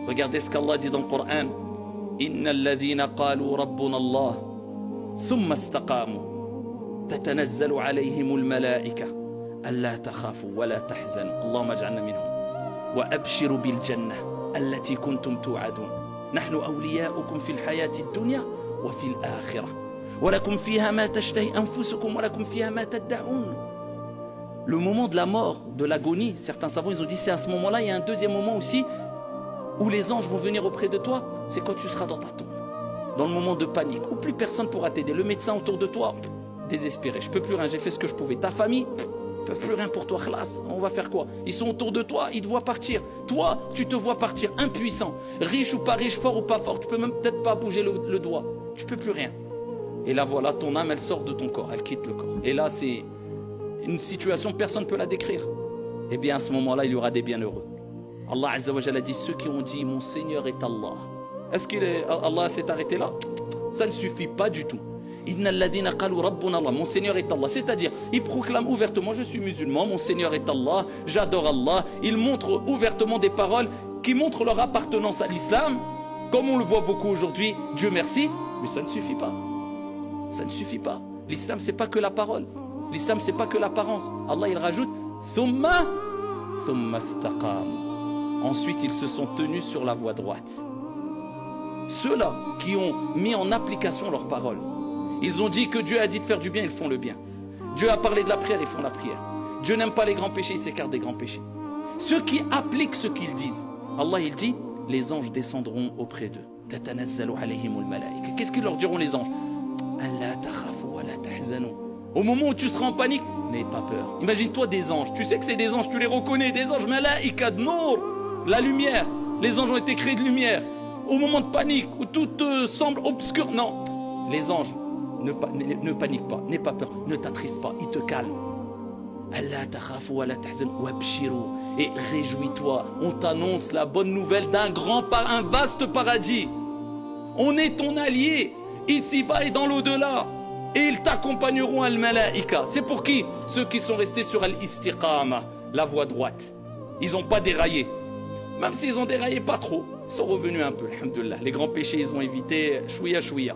Regardez ce qu'Allah dit dans le Coran. Inna alladhina qalu rabbuna Allah thumma istaqamu tatanazzalu alayhimul malaika alla takhafu wa la tahzanu Allahumma ij'alna minhum wa abshiru bil jannah allati kuntum tu'adun nahnu awliya'ukum fil hayati ad-dunya wa fil akhirah wa lakum fiha ma tashtahi anfusukum wa lakum fiha ma tad'un. Le moment de la mort, de l'agonie, certains savants ils ont dit c'est à ce moment-là, il y a un deuxième moment aussi où les anges vont venir auprès de toi, c'est quand tu seras dans ta tombe, dans le moment de panique, où plus personne ne pourra t'aider. Le médecin autour de toi, désespéré, je peux plus rien, j'ai fait ce que je pouvais. Ta famille, ils peuvent plus rien pour toi, khlas, on va faire quoi? Ils sont autour de toi, ils te voient partir. Toi, tu te vois partir, impuissant, riche ou pas riche, fort ou pas fort, tu peux même peut-être pas bouger le doigt, tu peux plus rien. Et là voilà, ton âme, elle sort de ton corps, elle quitte le corps. Et là, c'est une situation, personne ne peut la décrire. Eh bien, à ce moment-là, il y aura des bienheureux. Allah Azza wa Jalla dit, ceux qui ont dit, mon Seigneur est Allah. Est-ce qu'Allah s'est arrêté là? Ça ne suffit pas du tout. Inna alladhina qalu rabbuna Allah, mon Seigneur est Allah. C'est-à-dire, ils proclament ouvertement, je suis musulman, mon Seigneur est Allah, j'adore Allah. Ils montrent ouvertement des paroles qui montrent leur appartenance à l'islam, comme on le voit beaucoup aujourd'hui, Dieu merci, mais ça ne suffit pas. Ça ne suffit pas. L'islam, c'est pas que la parole. L'islam, c'est pas que l'apparence. Allah, il rajoute thumma istaqam. Ensuite, ils se sont tenus sur la voie droite. Ceux-là qui ont mis en application leurs paroles, ils ont dit que Dieu a dit de faire du bien, ils font le bien. Dieu a parlé de la prière, ils font la prière. Dieu n'aime pas les grands péchés, ils s'écartent des grands péchés. Ceux qui appliquent ce qu'ils disent, Allah, il dit, les anges descendront auprès d'eux. Tatanazzalu alayhimul malaika. Qu'est-ce qu'ils leur diront les anges? Allah takhafu wa la tahzanu. Au moment où tu seras en panique, n'aie pas peur. Imagine-toi des anges. Tu sais que c'est des anges, tu les reconnais. Des anges, malaika, nour, la lumière. Les anges ont été créés de lumière. Au moment de panique, où tout semble obscur, non. Les anges, ne panique pas, n'aie pas peur, ne t'attriste pas, ils te calment. Allah takhafu wa la tahzanu wabshiru. Et réjouis-toi. On t'annonce la bonne nouvelle d'un un vaste paradis. On est ton allié, ici-bas et dans l'au-delà. Et ils t'accompagneront al-malaika. C'est pour qui? Ceux qui sont restés sur al-istiqama, la voie droite. Ils n'ont pas déraillé. Même s'ils ont déraillé pas trop, ils sont revenus un peu, alhamdoulilah. Les grands péchés, ils ont évité, chouïa chouïa.